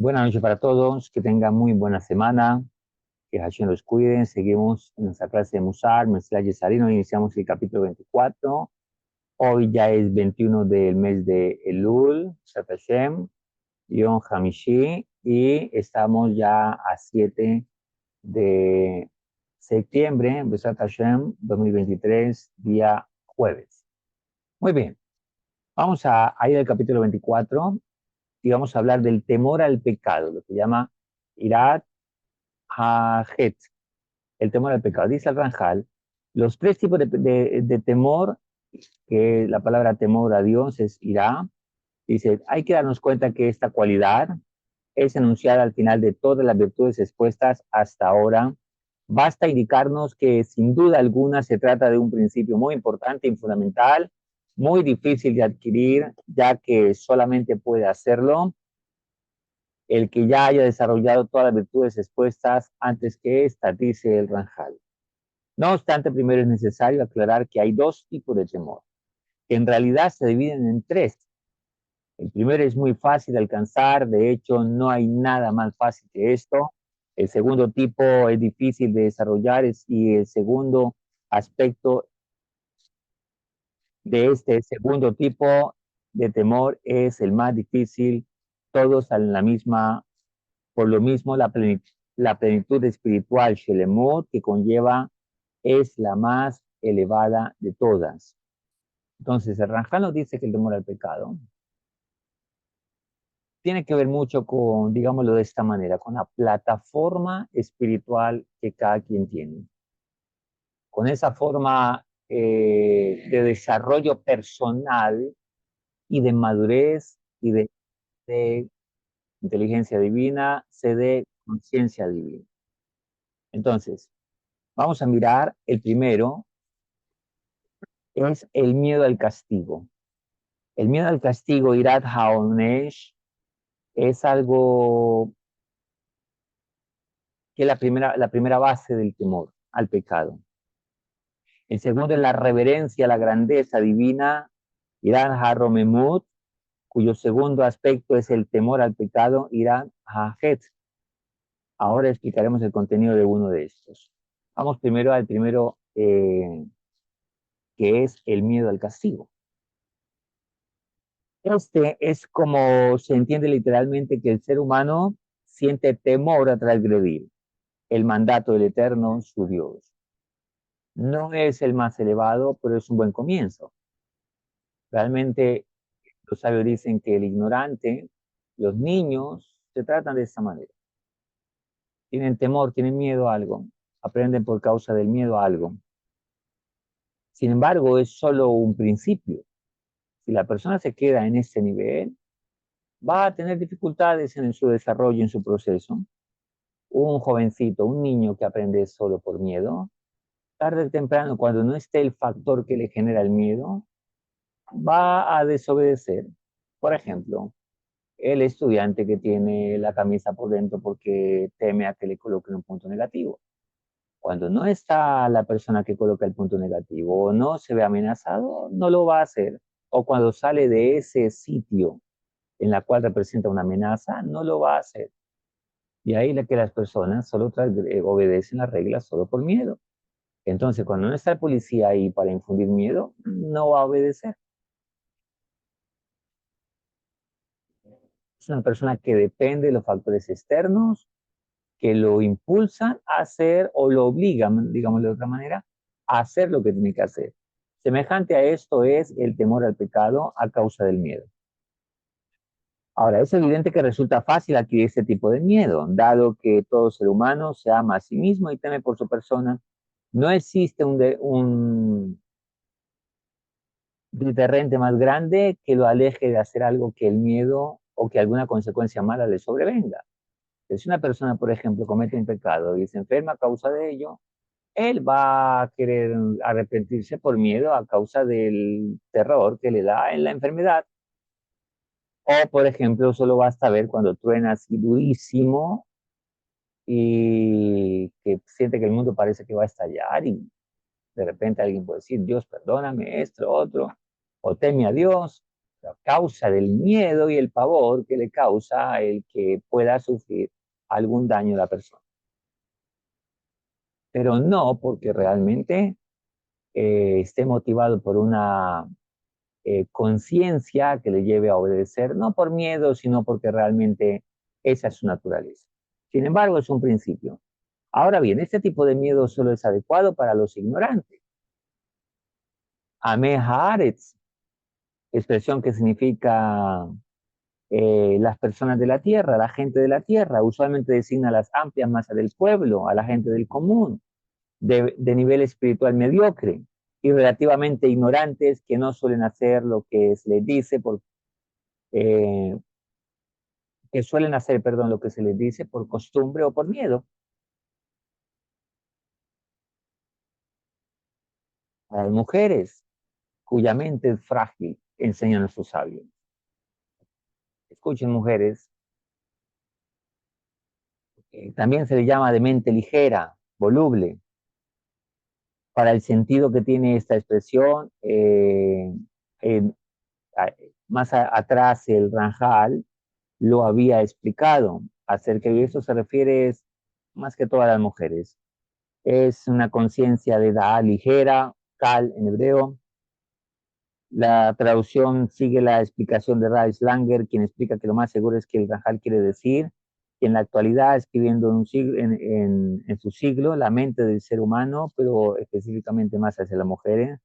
Buenas noches para todos, que tengan muy buena semana, que Hashem los cuide. Seguimos en nuestra clase de Musar, Mesilas Yesharim. Hoy iniciamos el capítulo 24. Hoy ya es 21 del mes de Elul, Shat Hashem, Yom Hamishi, y estamos ya a 7 de septiembre, Besat Hashem 2023, día jueves. Muy bien, vamos a ir al capítulo 24 y vamos a hablar del temor al pecado, lo que llama Irat Hajet, el temor al pecado. Dice el Ranjal, los tres tipos de temor, que la palabra temor a Dios es irá, dice, hay que darnos cuenta que esta cualidad es enunciada al final de todas las virtudes expuestas hasta ahora. Basta indicarnos que sin duda alguna se trata de un principio muy importante y fundamental, muy difícil de adquirir, ya que solamente puede hacerlo el que ya haya desarrollado todas las virtudes expuestas antes que esta, dice el Ranjal. No obstante, primero es necesario aclarar que hay dos tipos de temor, que en realidad se dividen en tres. El primero es muy fácil de alcanzar, de hecho no hay nada más fácil que esto. El segundo tipo es difícil de desarrollar y el segundo aspecto de este segundo tipo de temor es el más difícil. Todos en la misma, por lo mismo la plenitud espiritual Shelemut que conlleva es la más elevada de todas. Entonces, el Ramján nos dice que el temor al pecado tiene que ver mucho con, digámoslo de esta manera, con la plataforma espiritual que cada quien tiene. Con esa forma de desarrollo personal y de madurez y de inteligencia divina, se dé conciencia divina. Entonces, vamos a mirar el primero, es el miedo al castigo. El miedo al castigo, Irat Haonesh, es algo que es la primera base del temor al pecado. El segundo es la reverencia a la grandeza divina, Irat HaRomemut, cuyo segundo aspecto es el temor al pecado, Irat HaHet. Ahora explicaremos el contenido de uno de estos. Vamos primero al primero, que es el miedo al castigo. Este es como se entiende literalmente que el ser humano siente temor a transgredir el mandato del Eterno, su Dios. No es el más elevado, pero es un buen comienzo. Realmente los sabios dicen que el ignorante, los niños, se tratan de esta manera. Tienen temor, tienen miedo a algo, aprenden por causa del miedo a algo. Sin embargo, es solo un principio. Si la persona se queda en este nivel, va a tener dificultades en su desarrollo, en su proceso. Un jovencito, un niño que aprende solo por miedo, tarde o temprano, cuando no esté el factor que le genera el miedo, va a desobedecer. Por ejemplo, el estudiante que tiene la camisa por dentro porque teme a que le coloquen un punto negativo. Cuando no está la persona que coloca el punto negativo o no se ve amenazado, no lo va a hacer. O cuando sale de ese sitio en la cual representa una amenaza, no lo va a hacer. Y ahí la que las personas solo obedecen las reglas solo por miedo. Entonces, cuando no está el policía ahí para infundir miedo, no va a obedecer. Es una persona que depende de los factores externos que lo impulsan a hacer o lo obligan, digamos de otra manera, a hacer lo que tiene que hacer. Semejante a esto es el temor al pecado a causa del miedo. Ahora, es evidente que resulta fácil adquirir este tipo de miedo, dado que todo ser humano se ama a sí mismo y teme por su persona. No existe un deterrente más grande que lo aleje de hacer algo que el miedo o que alguna consecuencia mala le sobrevenga. Si una persona, por ejemplo, comete un pecado y se enferma a causa de ello, él va a querer arrepentirse por miedo a causa del terror que le da en la enfermedad. O, por ejemplo, solo basta ver cuando truena así durísimo y que siente que el mundo parece que va a estallar y de repente alguien puede decir, Dios, perdóname, esto, otro, o teme a Dios. a causa del miedo y el pavor que le causa el que pueda sufrir algún daño a la persona. Pero no porque realmente esté motivado por una conciencia que le lleve a obedecer, no por miedo, sino porque realmente esa es su naturaleza. Sin embargo, es un principio. Ahora bien, este tipo de miedo solo es adecuado para los ignorantes. Ameh Haaretz, expresión que significa las personas de la tierra, la gente de la tierra, usualmente designa a las amplias masas del pueblo, a la gente del común, de nivel espiritual mediocre y relativamente ignorantes que no suelen hacer lo que se les dice eh, que suelen hacer, perdón, lo que se les dice por costumbre o por miedo. A las mujeres cuya mente es frágil, enseñan nuestros sabios. Escuchen, mujeres, también se le llama de mente ligera, voluble, para el sentido que tiene esta expresión. Eh, Más atrás el Ranjal lo había explicado acerca de eso, se refiere más que todo a las mujeres. Es una conciencia de edad ligera, kal en hebreo. La traducción sigue la explicación de Rav Slanger, quien explica que lo más seguro es que el Ranjal quiere decir que en la actualidad, escribiendo en su siglo, la mente del ser humano, pero específicamente más hacia las mujeres,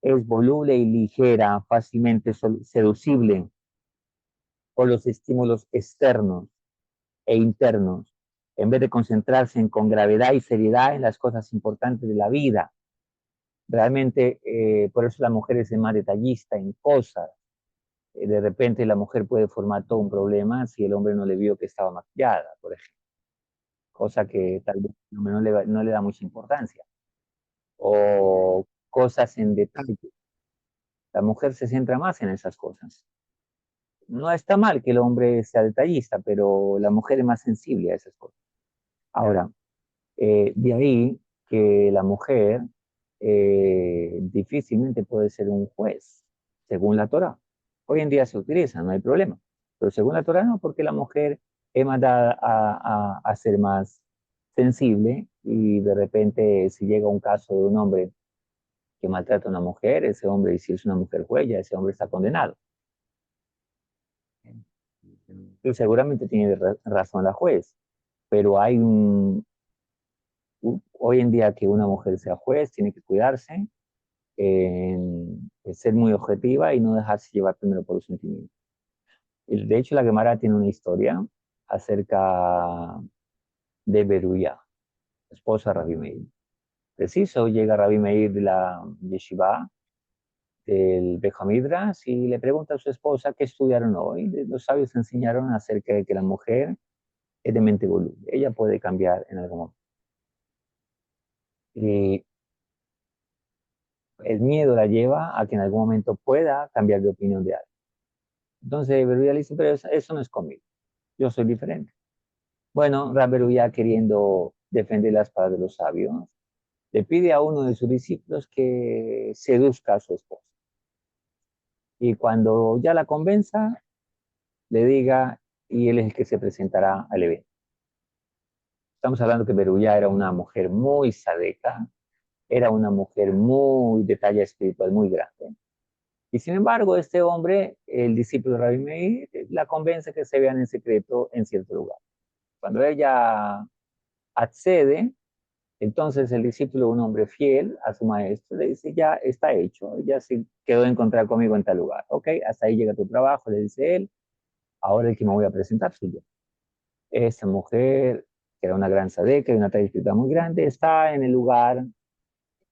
es voluble y ligera, fácilmente seducible por los estímulos externos e internos, en vez de concentrarse con gravedad y seriedad en las cosas importantes de la vida. Realmente, por eso la mujer es más detallista en cosas. De repente la mujer puede formar todo un problema si el hombre no le vio que estaba maquillada, por ejemplo, cosa que tal vez el hombre no le da mucha importancia. O cosas en detalle. La mujer se centra más en esas cosas. No está mal que el hombre sea detallista, pero la mujer es más sensible a esas cosas. Ahora, de ahí que la mujer difícilmente puede ser un juez, según la Torah. Hoy en día se utiliza, no hay problema. Pero según la Torah no, porque la mujer es mandada a ser más sensible y de repente si llega un caso de un hombre que maltrata a una mujer, ese hombre, y si es una mujer juez, ya ese hombre está condenado. Y seguramente tiene razón la juez, pero hay hoy en día que una mujer sea juez tiene que cuidarse, ser muy objetiva y no dejarse llevar primero por los sentimientos. De hecho, la Gemara tiene una historia acerca de Beruya, esposa de Rabbi Meir. Preciso, llega Rabbi Meir de la yeshiva del Bejamidras y le pregunta a su esposa qué estudiaron hoy. Los sabios enseñaron acerca de que la mujer es de mente voluble. Ella puede cambiar en algún momento. Y el miedo la lleva a que en algún momento pueda cambiar de opinión de algo. Entonces Beruya le dice, pero eso no es conmigo, yo soy diferente. Bueno, Beruya, queriendo defender las palabras de los sabios, le pide a uno de sus discípulos que seduzca a su esposa. Y cuando ya la convenza, le diga, y él es el que se presentará al evento. Estamos hablando que Beruya era una mujer muy sadeca, era una mujer muy de talla espiritual muy grande. Y sin embargo, este hombre, el discípulo de Rabbi Meir, la convence que se vean en secreto en cierto lugar. Cuando ella accede, entonces el discípulo, un hombre fiel a su maestro, le dice, ya está hecho, ya se quedó de encontrar conmigo en tal lugar. Ok, hasta ahí llega tu trabajo, le dice él, ahora el que me voy a presentar soy yo. Esta mujer, que era una gran sadeca y una talla espiritual muy grande, está en el lugar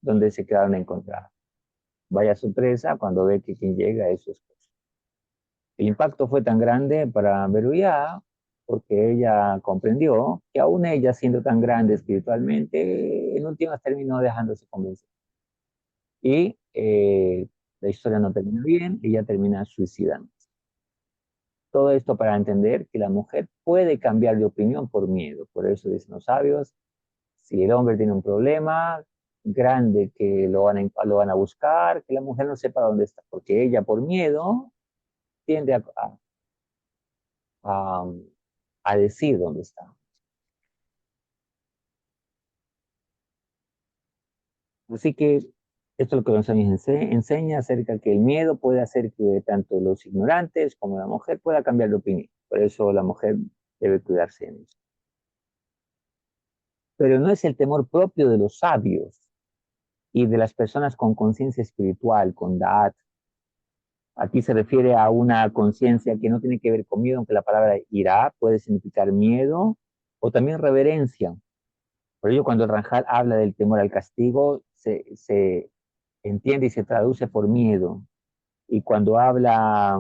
donde se quedaron a encontrar. Vaya sorpresa cuando ve que quien llega es su esposo. El impacto fue tan grande para Beruya porque ella comprendió que aún ella, siendo tan grande espiritualmente, en últimas terminó dejándose convencer. Y la historia no termina bien, ella termina suicidándose. Todo esto para entender que la mujer puede cambiar de opinión por miedo. Por eso dicen los sabios, si el hombre tiene un problema grande que lo van a buscar, que la mujer no sepa dónde está, porque ella por miedo tiende a, a decir dónde está. Así que esto es lo que nos enseña acerca que el miedo puede hacer que tanto los ignorantes como la mujer pueda cambiar de opinión. Por eso la mujer debe cuidarse en eso. Pero no es el temor propio de los sabios y de las personas con conciencia espiritual, con Da'at. Aquí se refiere a una conciencia que no tiene que ver con miedo, aunque la palabra irá puede significar miedo o también reverencia. Por ello, cuando el Ranjal habla del temor al castigo, se entiende y se traduce por miedo. Y cuando habla,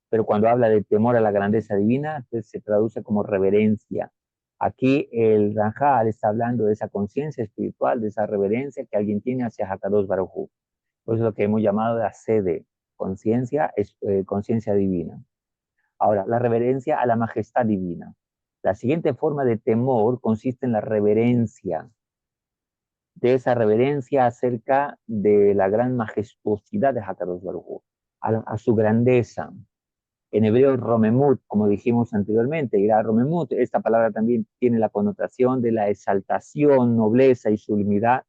pero cuando habla de temor a la grandeza divina, entonces se traduce como reverencia. Aquí el Ranjal está hablando de esa conciencia espiritual, de esa reverencia que alguien tiene hacia Hakadosh Baruj Hu. Por eso es lo que hemos llamado la sede, conciencia, conciencia divina. Ahora, la reverencia a la majestad divina. La siguiente forma de temor consiste en la reverencia, de esa reverencia acerca de la gran majestuosidad de Hakadosh Baruj Hu, a su grandeza. En hebreo, romemut, como dijimos anteriormente, irá romemut, esta palabra también tiene la connotación de la exaltación, nobleza y sublimidad,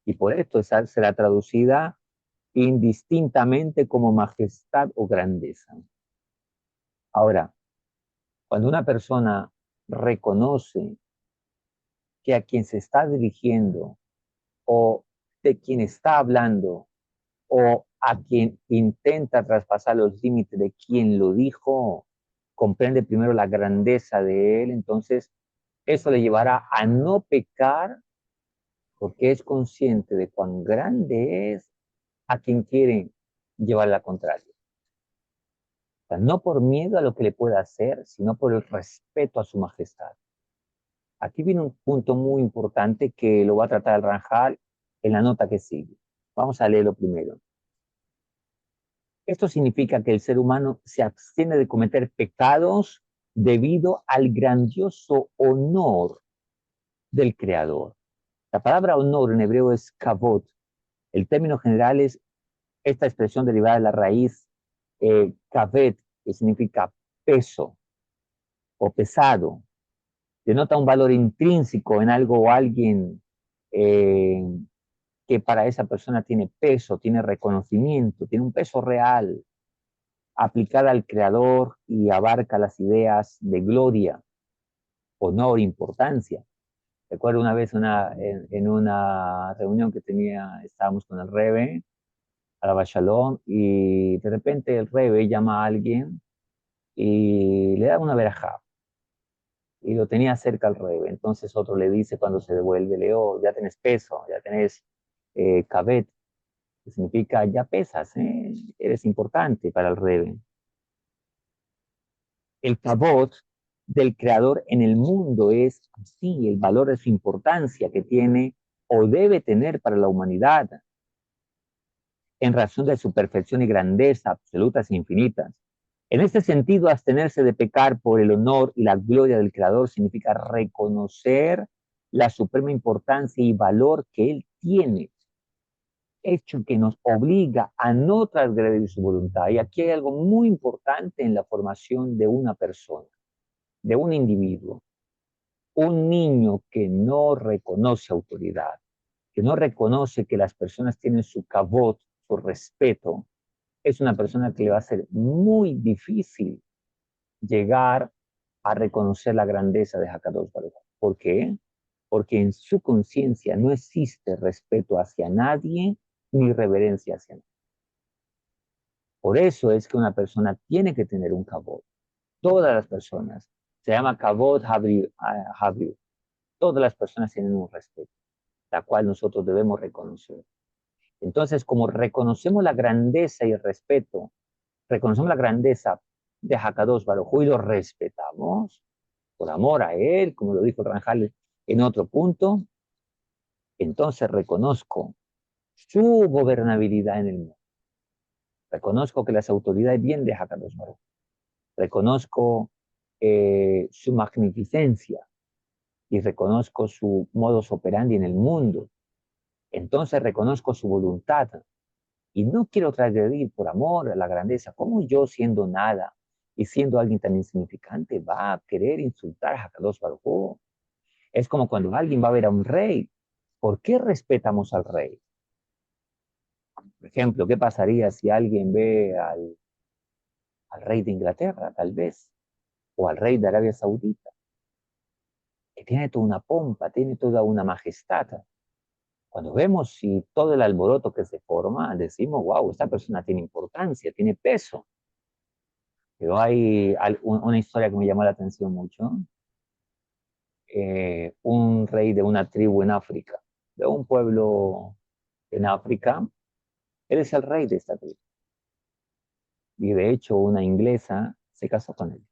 y por esto será traducida indistintamente como majestad o grandeza. Ahora, cuando una persona reconoce que a quien se está dirigiendo o de quien está hablando o a quien intenta traspasar los límites de quien lo dijo, comprende primero la grandeza de él, entonces eso le llevará a no pecar porque es consciente de cuán grande es a quien quiere llevar la contraria. O sea, no por miedo a lo que le pueda hacer, sino por el respeto a su majestad. Aquí viene un punto muy importante que lo va a tratar el Ranjal en la nota que sigue. Vamos a leerlo primero. Esto significa que el ser humano se abstiene de cometer pecados debido al grandioso honor del Creador. La palabra honor en hebreo es kavod. El término general es esta expresión derivada de la raíz kaved, que significa peso o pesado. Denota un valor intrínseco en algo o alguien eh, que para esa persona tiene peso, tiene reconocimiento, tiene un peso real, aplicada al Creador y abarca las ideas de gloria, honor, importancia. Recuerdo una vez en una reunión que estábamos con el Rebe, Alaba Shalom, y de repente el Rebe llama a alguien y le da una verajá, y lo tenía cerca al Rebe. Entonces otro le dice cuando se devuelve, Leo, ya tenés peso, ya tenés cabet, que significa ya pesas, eres importante para el Rebe. El cabot del creador en el mundo es así, el valor de su importancia que tiene o debe tener para la humanidad, en razón de su perfección y grandeza absolutas e infinitas. En este sentido, abstenerse de pecar por el honor y la gloria del creador significa reconocer la suprema importancia y valor que él tiene, hecho que nos obliga a no transgredir su voluntad. Y aquí hay algo muy importante en la formación de una persona, de un individuo. Un niño que no reconoce autoridad, que no reconoce que las personas tienen su cabot, su respeto, es una persona que le va a ser muy difícil llegar a reconocer la grandeza de Hakadosh Baruj Hu. ¿Por qué? Porque en su conciencia no existe respeto hacia nadie ni reverencia hacia nadie. Por eso es que una persona tiene que tener un cabot. Todas las personas. Se llama cabot habriu. Todas las personas tienen un respeto, la cual nosotros debemos reconocer. Entonces, como reconocemos la grandeza y el respeto, reconocemos la grandeza de Hakadosh Baruj Hu y lo respetamos por amor a él, como lo dijo Ranjal en otro punto, entonces reconozco su gobernabilidad en el mundo. Reconozco que las autoridades vienen de Hakadosh Baruj Hu. Reconozco su magnificencia y reconozco su modus operandi en el mundo. Entonces reconozco su voluntad y no quiero transgredir por amor a la grandeza. ¿Cómo yo, siendo nada y siendo alguien tan insignificante, va a querer insultar a Hakadosh Baruj Hu? Es como cuando alguien va a ver a un rey. ¿Por qué respetamos al rey? Por ejemplo, ¿qué pasaría si alguien ve al rey de Inglaterra, tal vez, o al rey de Arabia Saudita, que tiene toda una pompa, tiene toda una majestad? Cuando vemos si todo el alboroto que se forma, decimos, wow, esta persona tiene importancia, tiene peso. Pero hay una historia que me llamó la atención mucho. Un rey de una tribu en África, de un pueblo en África, él es el rey de esta tribu. Y de hecho una inglesa se casó con él.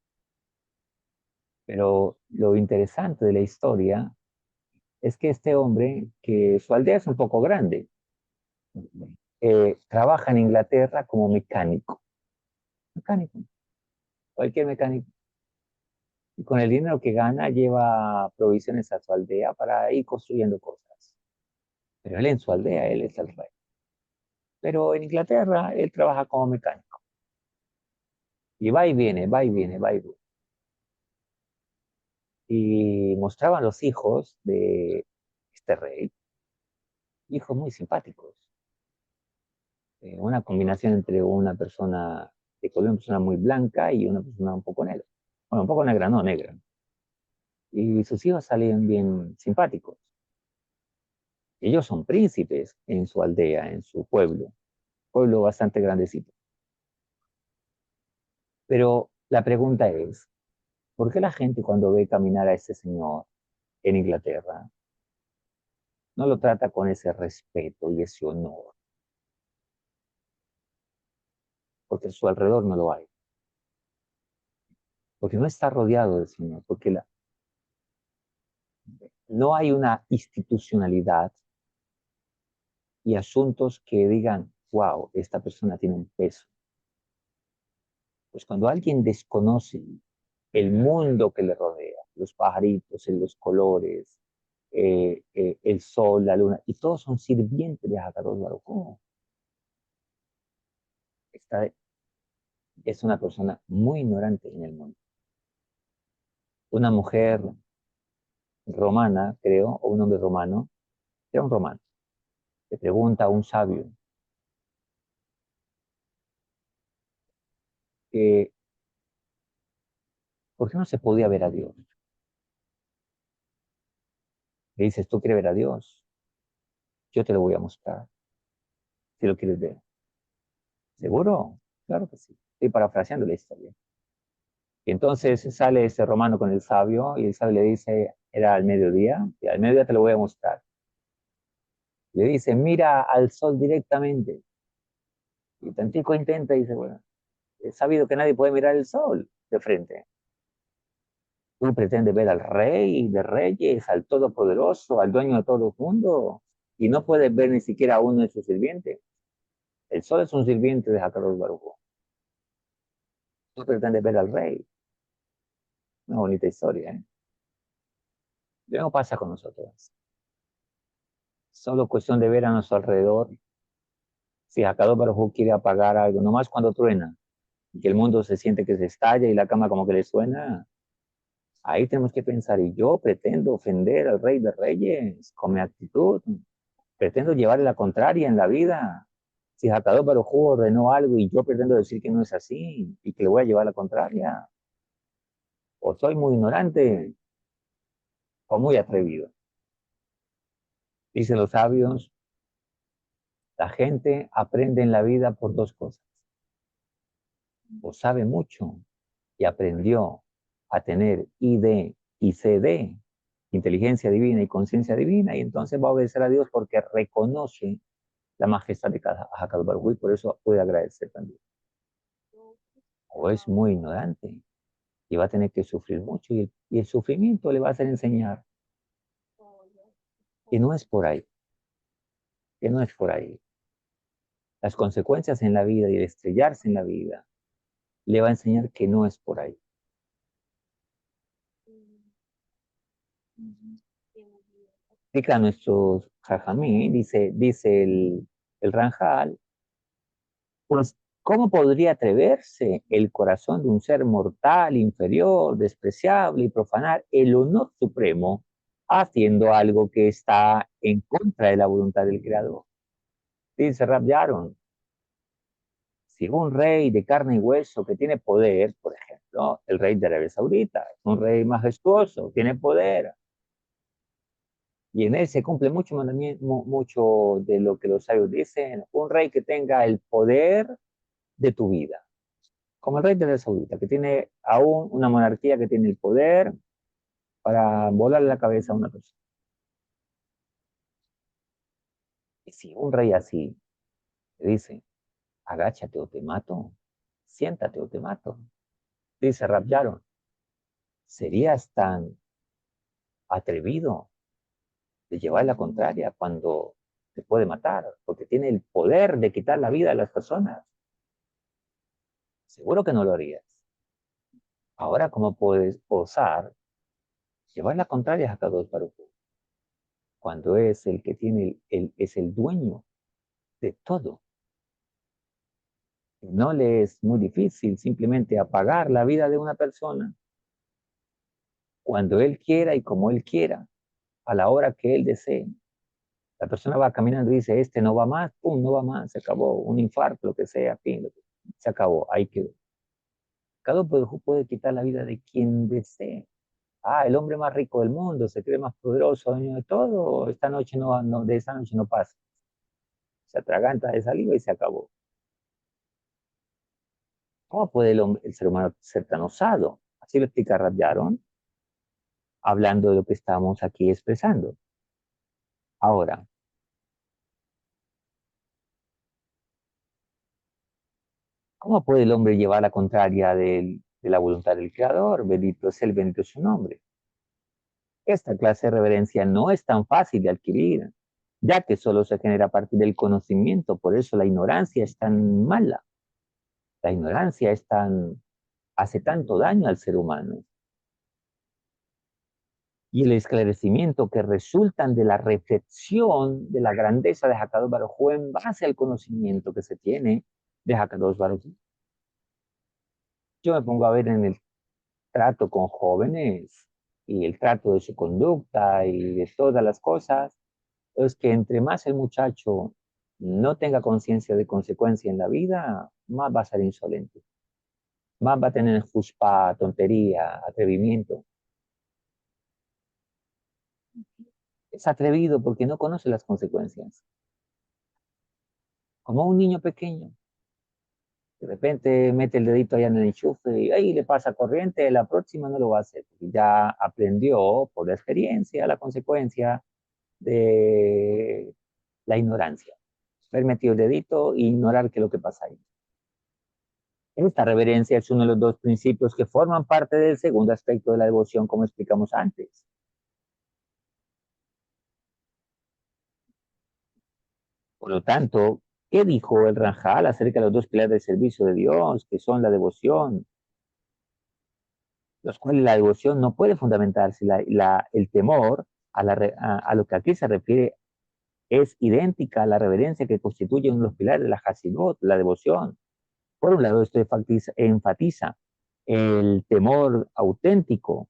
Pero lo interesante de la historia es que este hombre, que su aldea es un poco grande, trabaja en Inglaterra como mecánico. Mecánico, cualquier mecánico. Y con el dinero que gana lleva provisiones a su aldea para ir construyendo cosas. Pero él en su aldea, él es el rey. Pero en Inglaterra, él trabaja como mecánico. Y va y viene, va y viene, va y viene. Y mostraban los hijos de este rey, hijos muy simpáticos. Una combinación entre una persona de color, una persona muy blanca y una persona un poco negra. Bueno, un poco negra, no negra. Y sus hijos salían bien simpáticos. Ellos son príncipes en su aldea, en su pueblo bastante grandecito. Pero la pregunta es, ¿por qué la gente cuando ve caminar a este señor en Inglaterra no lo trata con ese respeto y ese honor? Porque a su alrededor no lo hay. Porque no está rodeado del Señor. Porque no hay una institucionalidad y asuntos que digan, wow, esta persona tiene un peso. Pues cuando alguien desconoce el mundo que le rodea, los pajaritos, los colores, el sol, la luna, y todos son sirvientes de Hakadosh Baruj Hu. Esta es una persona muy ignorante en el mundo. Una mujer romana, creo, o un hombre romano, era un romano, le pregunta a un sabio que ¿por qué no se podía ver a Dios? Le dices, ¿tú quieres ver a Dios? Yo te lo voy a mostrar, si lo quieres ver. ¿Seguro? Claro que sí. Estoy parafraseando la historia. Y entonces sale ese romano con el sabio y el sabio le dice, era al mediodía, y al mediodía te lo voy a mostrar. Le dice, mira al sol directamente. Y Tantico intenta y dice, bueno, he sabido que nadie puede mirar el sol de frente. Tú pretendes ver al rey de reyes, al todopoderoso, al dueño de todo el mundo, y no puedes ver ni siquiera a uno de sus sirvientes. El sol es un sirviente de Hakadosh Baruj Hu. Tú pretendes ver al rey. Una bonita historia, ¿eh? Lo mismo pasa con nosotros. Solo cuestión de ver a nuestro alrededor. Si Hakadosh Baruj Hu quiere apagar algo, nomás cuando truena, y que el mundo se siente que se estalla y la cama como que le suena, ahí tenemos que pensar, y yo pretendo ofender al rey de reyes con mi actitud, pretendo llevarle la contraria en la vida. Si Hakadosh Baruj Hu ordenó algo y yo pretendo decir que no es así y que le voy a llevar la contraria, o soy muy ignorante o muy atrevido. Dicen los sabios, la gente aprende en la vida por dos cosas. O sabe mucho y aprendió a tener ID y CD, inteligencia divina y conciencia divina, y entonces va a obedecer a Dios porque reconoce la majestad de cada Hakadosh Baruj Hu y por eso puede agradecer también. O es muy ignorante y va a tener que sufrir mucho y el sufrimiento le va a hacer enseñar que no es por ahí, que no es por ahí. Las consecuencias en la vida y el estrellarse en la vida le va a enseñar que no es por ahí. Explica nuestros jajamí, dice el Ranjal, Pues, ¿cómo podría atreverse el corazón de un ser mortal, inferior, despreciable y profanar el honor supremo haciendo algo que está en contra de la voluntad del Creador? Dice Rab Yaron, si un rey de carne y hueso que tiene poder, por ejemplo, el rey de Arabia Saudita, un rey majestuoso, tiene poder, y en él se cumple mucho de lo que los sabios dicen, un rey que tenga el poder de tu vida, como el rey de Arabia Saudita, que tiene aún una monarquía que tiene el poder para volarle la cabeza a una persona. Y si un rey así te dice, agáchate o te mato, siéntate o te mato, dice Rab Yaron, serías tan atrevido de llevar la contraria cuando te puede matar, porque tiene el poder de quitar la vida de las personas. Seguro que no lo harías. Ahora, ¿cómo puedes osar llevar la contraria a Kadosh Baruj Hu, cuando es el que tiene es el dueño de todo? No le es muy difícil simplemente apagar la vida de una persona cuando él quiera y como él quiera, a la hora que él desee. La persona va caminando y dice, este no va más, pum, no va más, se acabó, un infarto, lo que sea, fin, se acabó, ahí quedó. Cada uno puede quitar la vida de quien desee. Ah, el hombre más rico del mundo, se cree más poderoso, dueño de todo, esta noche de esta noche no pasa. Se atraganta de saliva y se acabó. ¿Cómo puede el ser humano ser tan osado? Así lo explica Rab Yaron, hablando de lo que estamos aquí expresando. Ahora, ¿cómo puede el hombre llevar la contraria de la voluntad del Creador? Bendito es el bendito es su nombre. Esta clase de reverencia no es tan fácil de adquirir, ya que solo se genera a partir del conocimiento, por eso la ignorancia es tan mala, la ignorancia hace tanto daño al ser humano. Y el esclarecimiento que resultan de la reflexión de la grandeza de Hakadosh Baruj Hu en base al conocimiento que se tiene de Hakadosh Baruj Hu. Yo me pongo a ver en el trato con jóvenes y el trato de su conducta y de todas las cosas, es que entre más el muchacho no tenga conciencia de consecuencia en la vida, más va a ser insolente, más va a tener juspa, tontería, atrevimiento. Es atrevido porque no conoce las consecuencias. Como un niño pequeño, de repente mete el dedito allá en el enchufe y ahí le pasa corriente, la próxima no lo va a hacer, porque ya aprendió por la experiencia la consecuencia de la ignorancia. Haber metido el dedito e ignorar qué es lo que pasa ahí. Esta reverencia es uno de los dos principios que forman parte del segundo aspecto de la devoción, como explicamos antes. Por lo tanto, ¿qué dijo el Ranjal acerca de los dos pilares del servicio de Dios, que son la devoción, los cuales la devoción no puede fundamentarse? El temor a lo que aquí se refiere es idéntica a la reverencia que constituye uno de los pilares de la Hasidut, la devoción. Por un lado, esto enfatiza el temor auténtico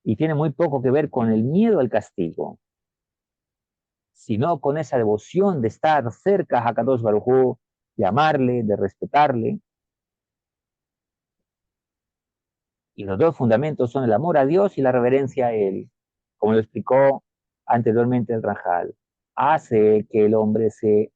y tiene muy poco que ver con el miedo al castigo, sino con esa devoción de estar cerca a Hakadosh Baruj Hu, de amarle, de respetarle. Y los dos fundamentos son el amor a Dios y la reverencia a Él, como lo explicó anteriormente el Rajal. Hace que el hombre se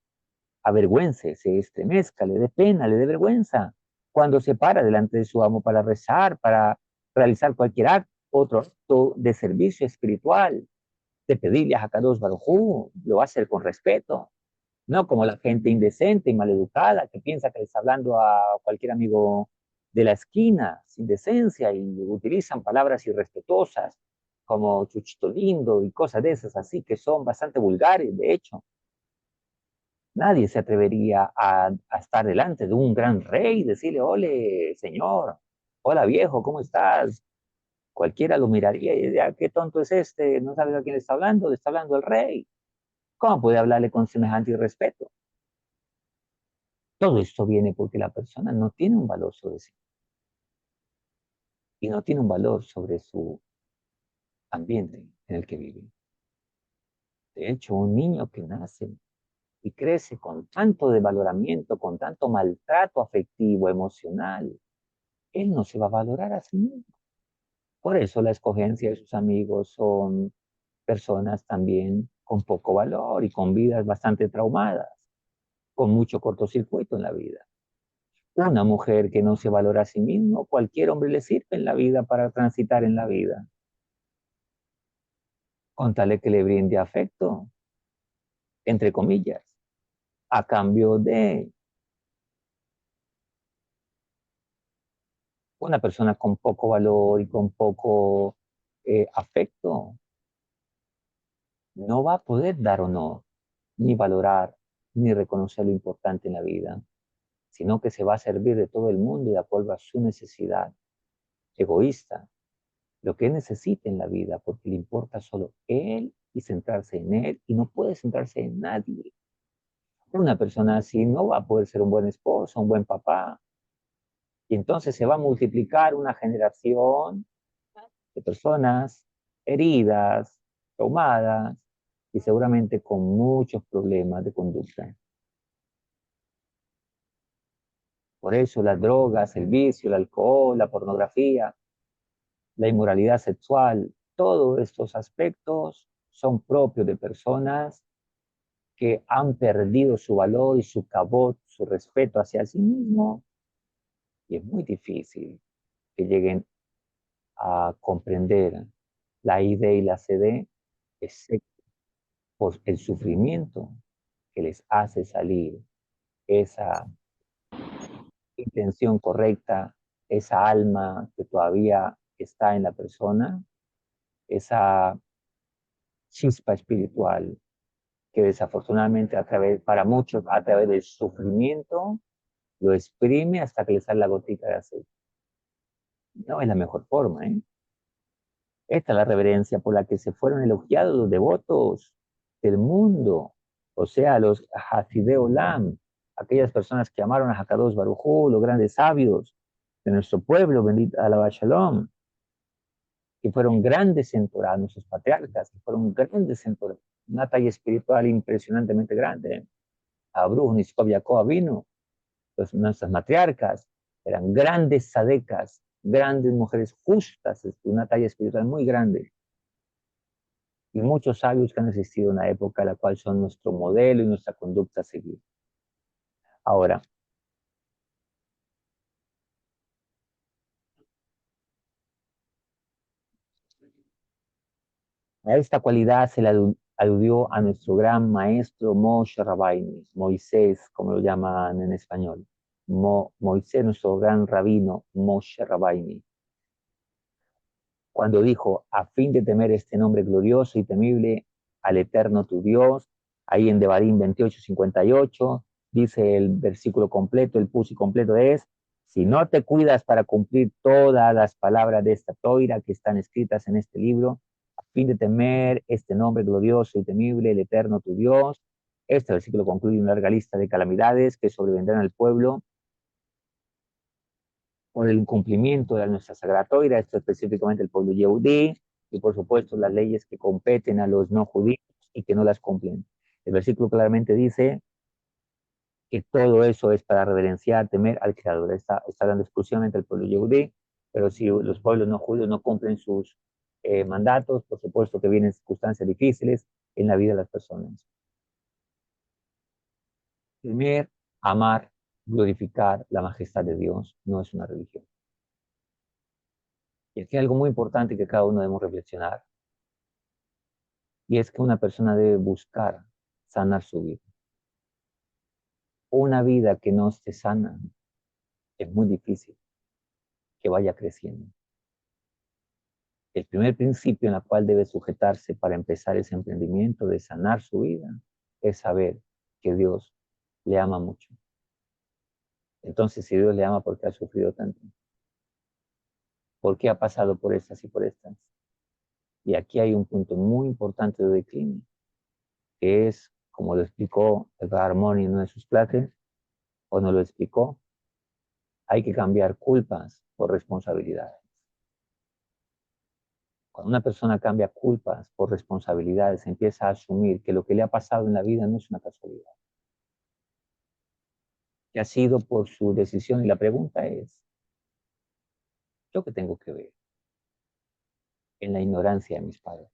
avergüence, se estremezca, le dé pena, le dé vergüenza, cuando se para delante de su amo para rezar, para realizar cualquier acto, otro acto de servicio espiritual, de pedirle a Hakadosh Baruj Hu, lo va a hacer con respeto, no como la gente indecente y maleducada que piensa que le está hablando a cualquier amigo de la esquina, sin decencia, y utilizan palabras irrespetuosas como chuchito lindo y cosas de esas así, que son bastante vulgares, de hecho. Nadie se atrevería a estar delante de un gran rey y decirle, ole, señor, hola viejo, ¿cómo estás? Cualquiera lo miraría y diría, qué tonto es este, no sabe a quién le está hablando el rey. ¿Cómo puede hablarle con semejante irrespeto? Todo esto viene porque la persona no tiene un valor sobre sí y no tiene un valor sobre su ambiente en el que vive. De hecho, un niño que nace y crece con tanto devaloramiento, con tanto maltrato afectivo, emocional, él no se va a valorar a sí mismo. Por eso la escogencia de sus amigos son personas también con poco valor y con vidas bastante traumadas, con mucho cortocircuito en la vida. Una mujer que no se valora a sí mismo, cualquier hombre le sirve en la vida para transitar en la vida, con tal de que le brinde afecto, entre comillas, a cambio de una persona con poco valor y con poco afecto, no va a poder dar honor, ni valorar, ni reconocer lo importante en la vida, sino que se va a servir de todo el mundo de acuerdo a su necesidad egoísta, lo que él necesita en la vida, porque le importa solo él y centrarse en él y no puede centrarse en nadie. Una persona así no va a poder ser un buen esposo, un buen papá, y entonces se va a multiplicar una generación de personas heridas, traumadas y seguramente con muchos problemas de conducta. Por eso las drogas, el vicio, el alcohol, la pornografía, la inmoralidad sexual, todos estos aspectos son propios de personas que han perdido su valor y su cabot, su respeto hacia sí mismo, y es muy difícil que lleguen a comprender la ID y la CD, excepto por el sufrimiento que les hace salir esa intención correcta, esa alma que todavía está en la persona, esa chispa espiritual que desafortunadamente para muchos, a través del sufrimiento, lo exprime hasta que le sale la gotita de aceite. No es la mejor forma, ¿eh? Esta es la reverencia por la que se fueron elogiados los devotos del mundo, o sea, los Hasidei Olam, aquellas personas que amaron a Hakadosh Baruj Hu, los grandes sabios de nuestro pueblo, bendito Alaba Shalom, que fueron grandes en Torah, nuestros patriarcas, que fueron grandes en Torah, una talla espiritual impresionantemente grande. ¿Eh? Abruz, Niskov, Jacob vino, nuestras matriarcas eran grandes sadecas, grandes mujeres justas, una talla espiritual muy grande. Y muchos sabios que han existido en la época, la cual son nuestro modelo y nuestra conducta a seguir. Ahora, a esta cualidad se le aludió a nuestro gran maestro Moshe Rabbeinu, Moisés, como lo llaman en español. Moisés, nuestro gran rabino, Moshe Rabbeinu, cuando dijo, a fin de temer este nombre glorioso y temible al eterno tu Dios, ahí en Devarim 28:58, dice el versículo completo, el pusi completo es, si no te cuidas para cumplir todas las palabras de esta toira que están escritas en este libro, a fin de temer este nombre glorioso y temible, el eterno tu Dios, este versículo concluye una larga lista de calamidades que sobrevendrán al pueblo por el incumplimiento de nuestra Sagrada Toira, esto específicamente el pueblo yehudí, y por supuesto las leyes que competen a los no judíos y que no las cumplen. El versículo claramente dice que todo eso es para reverenciar, temer al Creador. Está dando exclusivamente al pueblo yehudí, pero si los pueblos no judíos no cumplen sus mandatos, por supuesto que vienen circunstancias difíciles en la vida de las personas. Temer, amar, glorificar la majestad de Dios no es una religión. Y aquí hay algo muy importante que cada uno debemos reflexionar, y es que una persona debe buscar sanar su vida. Una vida que no esté sana es muy difícil que vaya creciendo. El primer principio en el cual debe sujetarse para empezar ese emprendimiento de sanar su vida es saber que Dios le ama mucho. Entonces, si Dios le ama, ¿por qué ha sufrido tanto? ¿Por qué ha pasado por estas y por estas? Y aquí hay un punto muy importante de declive, que es, como lo explicó el Harmony en una de sus clases, o nos lo explicó, hay que cambiar culpas por responsabilidades. Cuando una persona cambia culpas por responsabilidades, empieza a asumir que lo que le ha pasado en la vida no es una casualidad, que ha sido por su decisión. Y la pregunta es, ¿yo qué tengo que ver en la ignorancia de mis padres?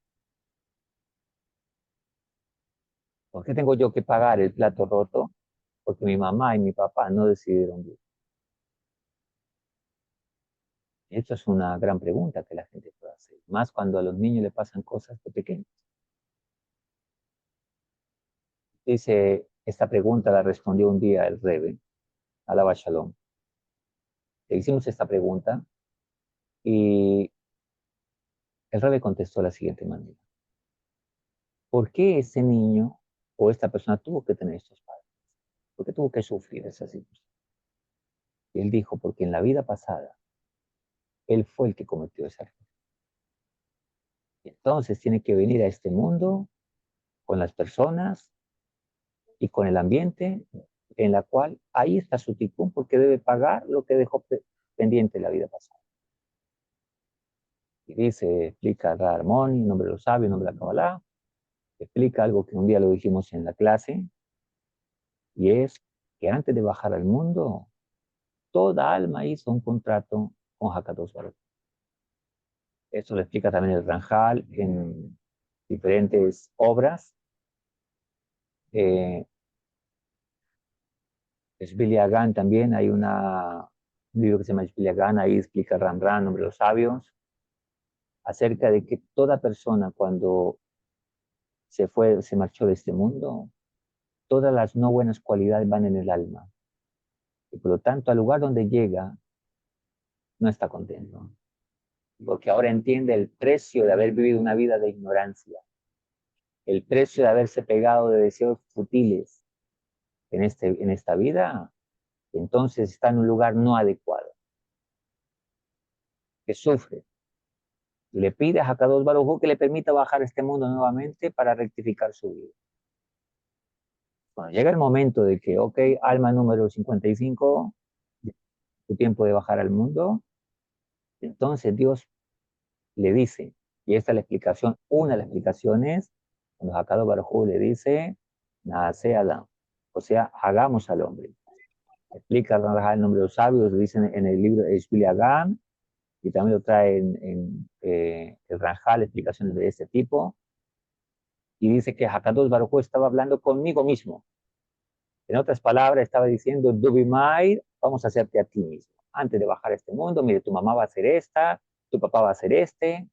¿Por qué tengo yo que pagar el plato roto? Porque mi mamá y mi papá no decidieron bien. Esto es una gran pregunta que la gente puede hacer, más cuando a los niños le pasan cosas de pequeños. Dice, esta pregunta la respondió un día el Rebbe, Alaba Shalom. Le hicimos esta pregunta y el Rebbe contestó de la siguiente manera. ¿Por qué ese niño o esta persona tuvo que tener estos padres? ¿Por qué tuvo que sufrir esa situación? Y él dijo, porque en la vida pasada, él fue el que cometió ese error. Y entonces tiene que venir a este mundo con las personas y con el ambiente en la cual ahí está su ticún, porque debe pagar lo que dejó pendiente la vida pasada. Y dice, explica Ramón, nombre de los sabios, nombre de la Kabbalah, explica algo que un día lo dijimos en la clase, y es que antes de bajar al mundo, toda alma hizo un contrato con Hakadosh Baruj. Esto lo explica también el Ranjal en diferentes obras. Eh, Shbiliagán también, hay un libro que se llama Shbiliagán, ahí explica Ramran, nombre de los sabios, acerca de que toda persona cuando se marchó de este mundo, todas las no buenas cualidades van en el alma. Y por lo tanto, al lugar donde llega, no está contento. Porque ahora entiende el precio de haber vivido una vida de ignorancia, el precio de haberse pegado de deseos futiles en esta vida, entonces está en un lugar no adecuado, que sufre. Y le pide a Hakadosh Baruj Hu que le permita bajar a este mundo nuevamente para rectificar su vida. Cuando llega el momento de que, ok, alma número 55, tu tiempo de bajar al mundo, entonces Dios le dice, y esta es la explicación, una de las explicaciones, cuando Hakadosh Baruj Hu le dice, nace Adán, o sea, hagamos al hombre. Explica el nombre de los sabios, lo dicen en el libro de Shvili Agam, y también lo trae en el Ranjal, explicaciones de este tipo, y dice que Hakadosh Baruj Hu estaba hablando conmigo mismo. En otras palabras, estaba diciendo, Dubimai, vamos a hacerte a ti mismo. Antes de bajar a este mundo, mire, tu mamá va a hacer esta, tu papá va a hacer este,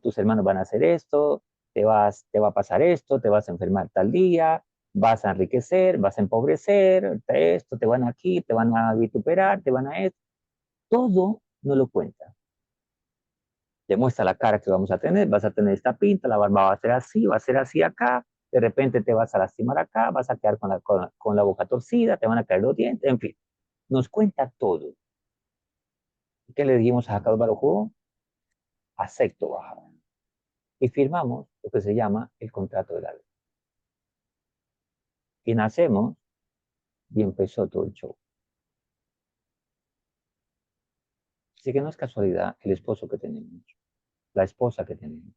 tus hermanos van a hacer esto, te va a pasar esto, te vas a enfermar tal día, vas a enriquecer, vas a empobrecer, esto, te van aquí, te van a vituperar, te van a esto. Todo no lo cuenta. Te muestra la cara que vamos a tener, vas a tener esta pinta, la barba va a ser así acá, de repente te vas a lastimar acá, vas a quedar con la boca torcida, te van a caer los dientes, en fin, nos cuenta todo. ¿Qué le dijimos a Jacob Baruj? Acepto bajar. Y firmamos lo que se llama el contrato de la ley. Y nacemos y empezó todo el show. Así que no es casualidad el esposo que tenemos, la esposa que tenemos,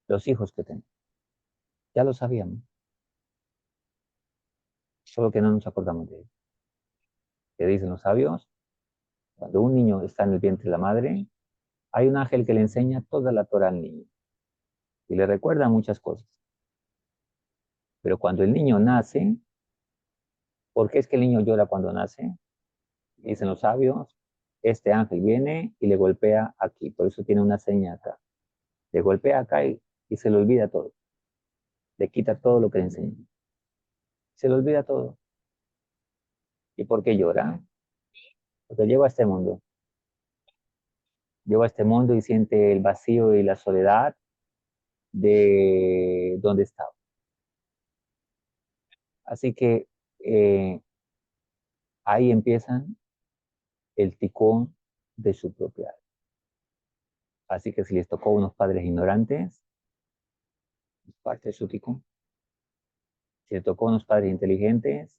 los hijos que tenemos. Ya lo sabíamos, solo que no nos acordamos de ello. ¿Qué dicen los sabios? Cuando un niño está en el vientre de la madre, hay un ángel que le enseña toda la Torah al niño y le recuerda muchas cosas. Pero cuando el niño nace, ¿por qué es que el niño llora cuando nace? Dicen los sabios, este ángel viene y le golpea aquí, por eso tiene una seña acá. Le golpea acá y se le olvida todo. Le quita todo lo que le enseña. Se le olvida todo. ¿Y por qué llora? Porque llegó a este mundo. Llegó a este mundo y siente el vacío y la soledad de donde estaba. Así que ahí empiezan el ticón de su propia alma. Así que si les tocó unos padres ignorantes, parte de su ticón. Si les tocó unos padres inteligentes,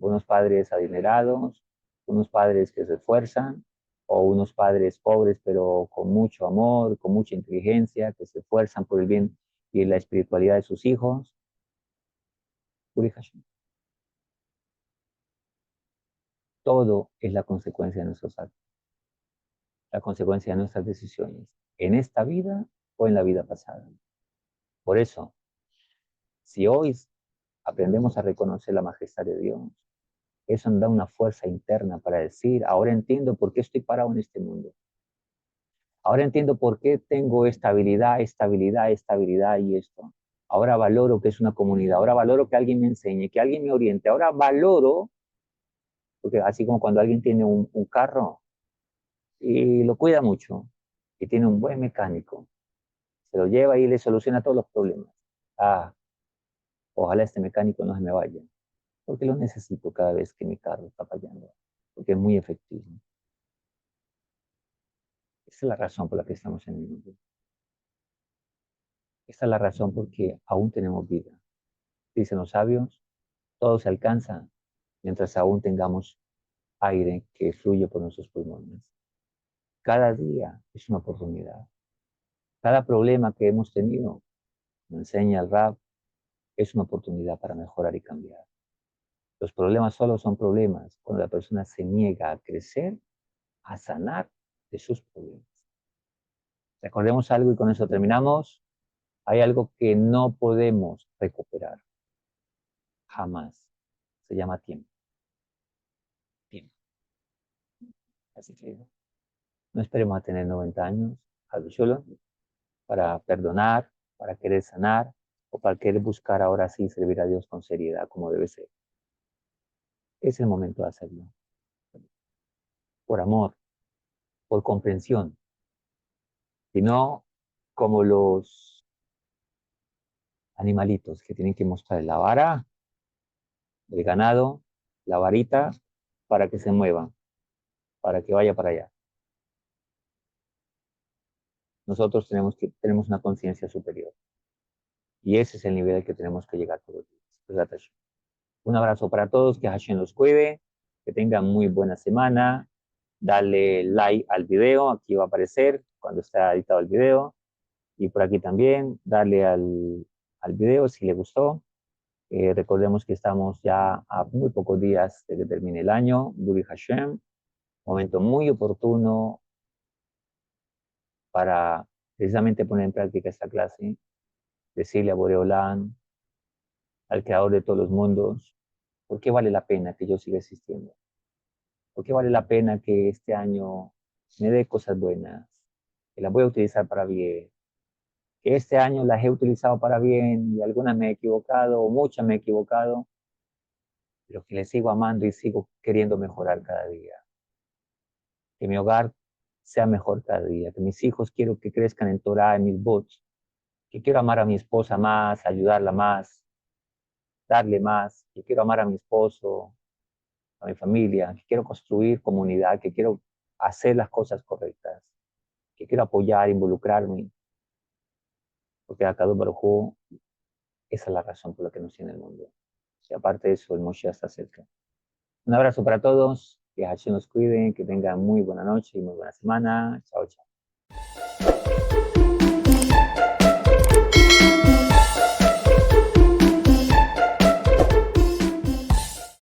unos padres adinerados, unos padres que se esfuerzan, o unos padres pobres pero con mucho amor, con mucha inteligencia, que se esfuerzan por el bien y la espiritualidad de sus hijos. Uri Hashem. Todo es la consecuencia de nuestros actos, la consecuencia de nuestras decisiones, en esta vida o en la vida pasada. Por eso, si hoy aprendemos a reconocer la majestad de Dios, eso nos da una fuerza interna para decir, ahora entiendo por qué estoy parado en este mundo. Ahora entiendo por qué tengo estabilidad y esto. Ahora valoro que es una comunidad, ahora valoro que alguien me enseñe, que alguien me oriente, ahora valoro, porque así como cuando alguien tiene un carro y lo cuida mucho y tiene un buen mecánico, se lo lleva y le soluciona todos los problemas. Ah, ojalá este mecánico no se me vaya, porque lo necesito cada vez que mi carro está fallando, porque es muy efectivo. Esa es la razón por la que estamos en el mundo. Esta es la razón por la que aún tenemos vida. Dicen los sabios, todo se alcanza mientras aún tengamos aire que fluye por nuestros pulmones. Cada día es una oportunidad. Cada problema que hemos tenido, me enseña el Rab, es una oportunidad para mejorar y cambiar. Los problemas solo son problemas cuando la persona se niega a crecer, a sanar de sus problemas. Recordemos algo y con eso terminamos. Hay algo que no podemos recuperar. Jamás. Se llama tiempo. Tiempo. Así que no esperemos a tener 90 años, algo chulo, para perdonar, para querer sanar o para querer buscar ahora sí servir a Dios con seriedad como debe ser. Es el momento de hacerlo. Por amor, por comprensión. Y no como los animalitos que tienen que mostrar la vara, el ganado, la varita, para que se mueva, para que vaya para allá. Nosotros tenemos una conciencia superior. Y ese es el nivel al que tenemos que llegar todos los días. Un abrazo para todos, que Hashem los cuide, que tengan muy buena semana. Dale like al video, aquí va a aparecer cuando está editado el video. Y por aquí también, darle al video si le gustó. Recordemos que estamos ya a muy pocos días de que termine el año. Buri Hashem, momento muy oportuno para precisamente poner en práctica esta clase, decirle a Boreolán, al creador de todos los mundos, ¿por qué vale la pena que yo siga existiendo? ¿Por qué vale la pena que este año me dé cosas buenas? Que las voy a utilizar para bien. Que este año las he utilizado para bien y algunas me he equivocado o muchas me he equivocado, pero que les sigo amando y sigo queriendo mejorar cada día. Que mi hogar sea mejor cada día. Que mis hijos quiero que crezcan en Torah, en mis bots. Que quiero amar a mi esposa más, ayudarla más, darle más. Que quiero amar a mi esposo, a mi familia. Que quiero construir comunidad. Que quiero hacer las cosas correctas. Que quiero apoyar, involucrarme, porque Akadosh Baruj Hu, esa es la razón por la que nos tiene el mundo. Y aparte de eso, el Moshe está cerca. Un abrazo para todos, que Hashem nos cuide, que tengan muy buena noche y muy buena semana. Chao, chao.